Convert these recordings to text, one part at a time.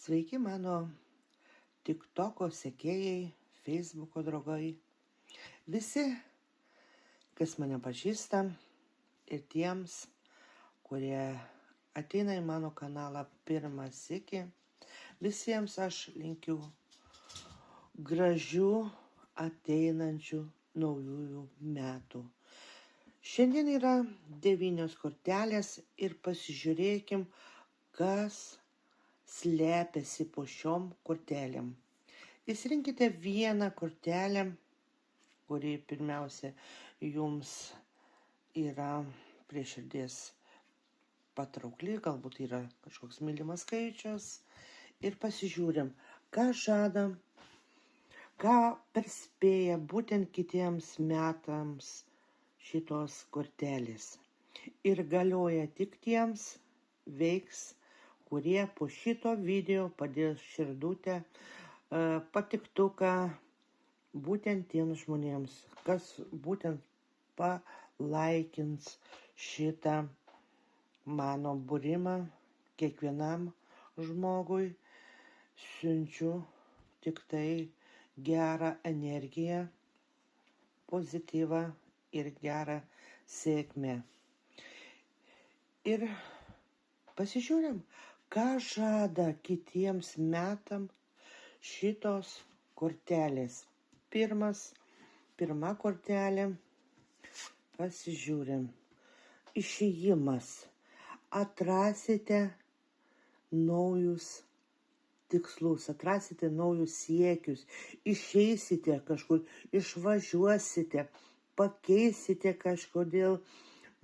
Sveiki mano TikToko sekėjai, Facebooko draugai. Visi, kas mane pažįsta ir tiems, kurie ateina į mano kanalą pirmą sykį, visiems aš linkiu gražių ateinančių naujųjų metų. Šiandien yra 9 kortelės ir pasižiūrėkim, kas slepiasi po šiom kortelėm. Įsirinkite vieną kortelę, kuri pirmiausia jums yra prie širdies patraukli, galbūt yra kažkoks mylimas skaičius, ir pasižiūrim, ką žada, ką perspėja būtent kitiems metams šitos kortelės. Ir galioja tik tiems, veiks, kurie po šito video padės širdutę, patiktuką būtent tiems žmonėms, kas būtent palaikins šitą mano būrimą. Kiekvienam žmogui siunčiu tik tai gerą energiją, pozityvą ir gerą sėkmę. Ir pasižiūrim, ką žada kitiems metams šitos kortelės. Pirma kortelė, pasižiūrim. Išėjimas. Atrasite naujus tikslus, atrasite naujus siekius, išeisite kažkur, išvažiuosite, pakeisite kažkodėl.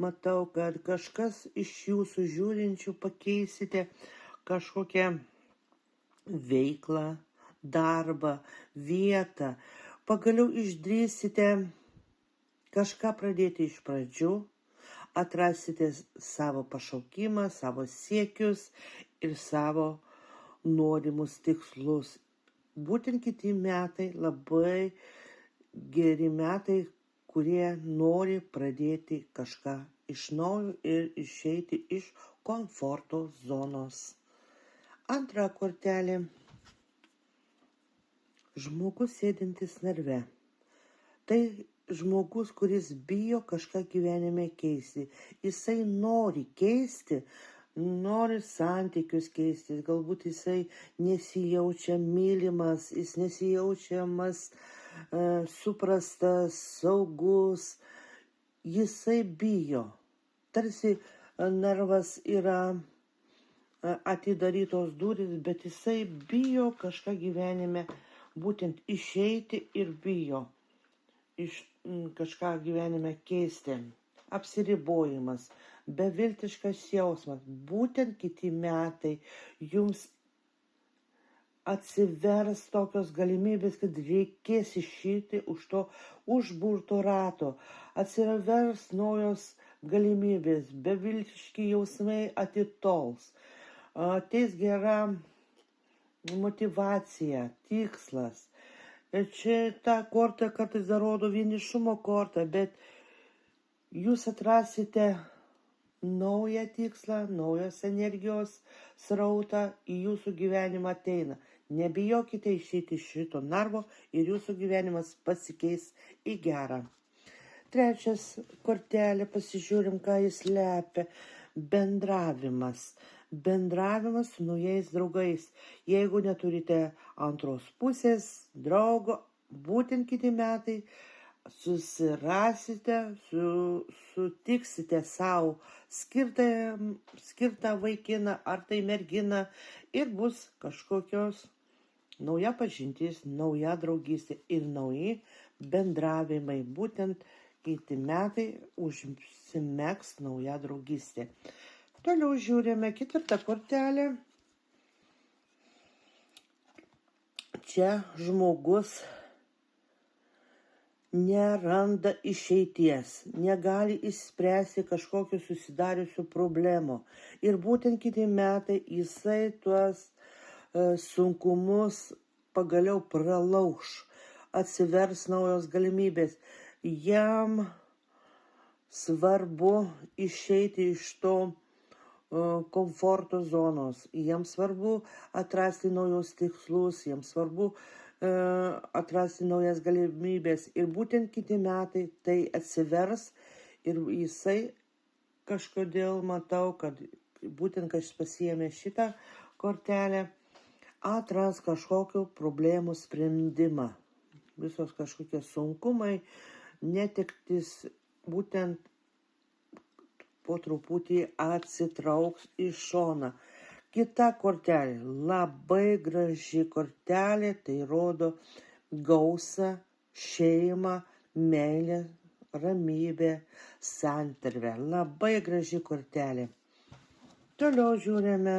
Matau, kad kažkas iš jūsų žiūrinčių pakeisite kažkokią veiklą, darbą, vietą. Pagaliau išdrįsite kažką pradėti iš pradžių, atrasite savo pašaukimą, savo siekius ir savo norimus tikslus. Būtent kiti metai labai geri metai, kurie nori pradėti kažką iš naujo ir išeiti iš komforto zonos. Antra kortelė. Žmogus sėdintis narve. Tai žmogus, kuris bijo kažką gyvenime keisti. Jisai nori keisti, nori santykius keisti. Galbūt jisai nesijaučia mylimas, jis nesijaučiamas suprastas, saugus, jisai bijo. Tarsi narvas yra atidarytos durys, bet jisai bijo kažką gyvenime būtent išeiti ir bijo kažką gyvenime keisti. Apsiribojimas, beviltiškas jausmas. Būtent kiti metai jums atsivers tokios galimybės, kad reikės išeiti už to užburto rato. Atsivers naujos galimybės, beviltiški jausmai atitols. Ateis gera motyvacija, tikslas. Ir čia ta korta kartais rodo vienišumo kortą, bet jūs atrasite naują tikslą, naujos energijos srautą į jūsų gyvenimą ateina. Nebijokite išeiti iš šito narvo ir jūsų gyvenimas pasikeis į gerą. Trečias kortelė, pasižiūrim, ką jis lepia. Bendravimas. Bendravimas su naujais draugais. Jeigu neturite antros pusės draugo, būtent kiti metai susirasite, sutiksite savo skirtą vaikiną ar tai merginą ir bus kažkokios nauja pažintis, nauja draugystė ir nauji bendravimai. Būtent kiti metai užsimegs nauja draugystė. Toliau žiūrime ketvirtą kortelę. Čia žmogus neranda išeities, negali išspręsti kažkokių susidariusių problemų. Ir būtent kiti metai jisai tuos sunkumus pagaliau pralauš, atsivers naujos galimybės. Jam svarbu išeiti iš to komforto zonos. Jiems svarbu atrasti naujus tikslus, jiems svarbu atrasti naujas galimybės. Ir būtent kiti metai tai atsivers ir jisai kažkodėl matau, kad būtent kai jis pasiėmė šitą kortelę, atras kažkokių problemų sprendimą. Visos kažkokie sunkumai, netektis būtent po truputį atsitrauks į šoną. Kita kortelė, labai graži kortelė, tai rodo gausą, šeimą, meilę, ramybę, santarvę. Labai graži kortelė. Toliau žiūrime.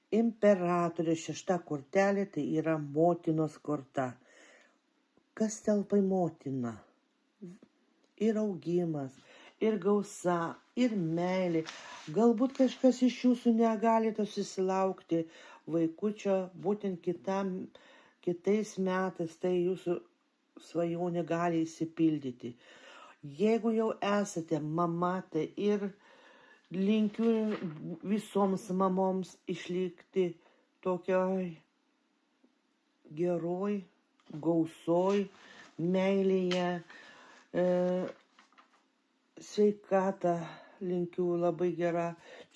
Imperatorė 6 kortelė, tai yra motinos korta. Kas telpa į motiną? Ir augimas, ir gausa, ir meilė. Galbūt kažkas iš jūsų negalite susilaukti vaikučio būtent kitais metais, tai jūsų svajonė gali įsipildyti. Jeigu jau esate mama, tai ir linkiu visoms mamoms išlikti tokioj geroj, gausoj, meilėje, sveikatą linkiu labai gera,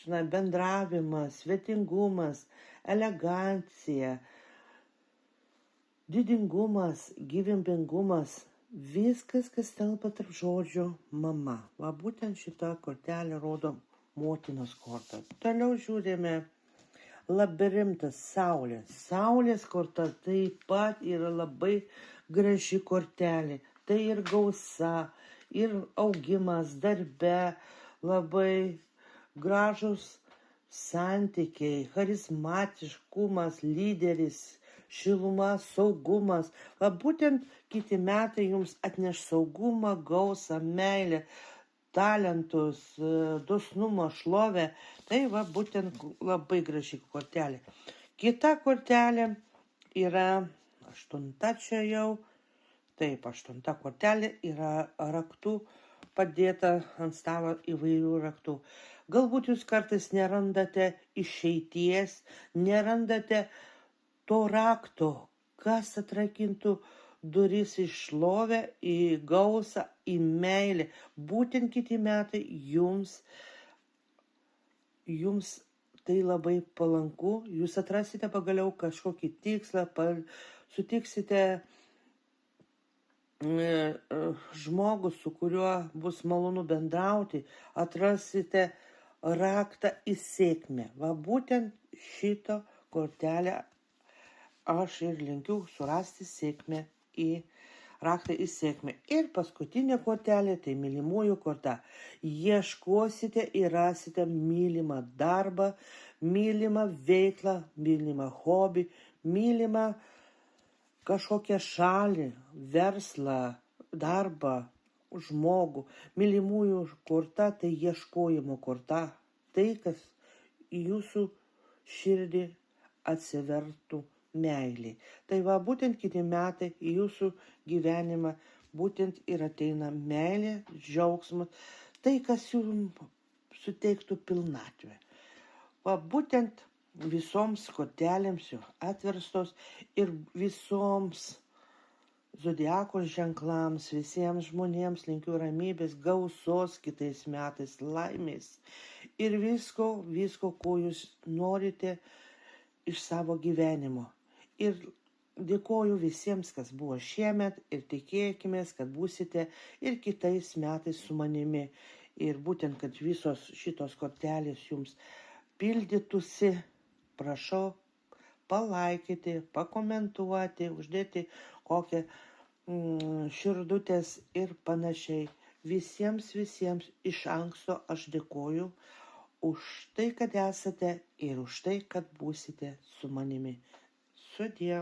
bendravimas, svetingumas, elegancija, didingumas, gyvybingumas, viskas, kas telpa tarp žodžio mama. Va būtent šita kortelė rodo motinos kortą. Toliau žiūrime labirintas, saulė. Saulės korta taip pat yra labai graži kortelė. Tai ir gausa, ir augimas darbe, labai gražus santykiai, charizmatiškumas, lyderis, šiluma, saugumas. Va būtent kiti metai jums atneš saugumą, gausą, meilę, talentus, dosnumą, šlovę. Tai va būtent labai graži kortelė. Kita kortelė yra 8 čia jau. Taip, 8 kortelė yra raktų, padėta ant stalo įvairių raktų. Galbūt jūs kartais nerandate išeities, nerandate to rakto, kas atrakintų duris į šlovę, į gausą, į meilę. Būtent kiti metai jums tai labai palanku. Jūs atrasite pagaliau kažkokį tikslą, sutiksite žmogų, su kuriuo bus malonu bendrauti, atrasite raktą į sėkmę. Va būtent šito kortelę aš ir linkiu surasti sėkmę raktą į sėkmę. Ir paskutinė kortelė, tai mylimųjų korta. Ieškosite ir rasite mylimą darbą, mylimą veiklą, mylimą hobį, mylimą kažkokią šalį, verslą, darbą, žmogų. Mylimųjų korta tai ieškojimo korta. Tai, kas į jūsų širdį atsivertų meilė. Tai va būtent kiti metai į jūsų gyvenimą būtent ir ateina meilė, džiaugsmas, tai, kas jums suteiktų pilnatvę. Va būtent visoms kortelėms jau atverstos ir visoms zodiako ženklams, visiems žmonėms linkiu ramybės, gausos kitais metais, laimės ir visko, ko jūs norite iš savo gyvenimo. Ir dėkoju visiems, kas buvo šiemet ir tikėkime, kad būsite ir kitais metais su manimi. Ir būtent, kad visos šitos kortelės jums pildytųsi. Prašau palaikyti, pakomentuoti, uždėti kokią širdutės ir panašiai. Visiems iš anksto aš dėkoju už tai, kad esate ir už tai, kad būsite su manimi. Sudie.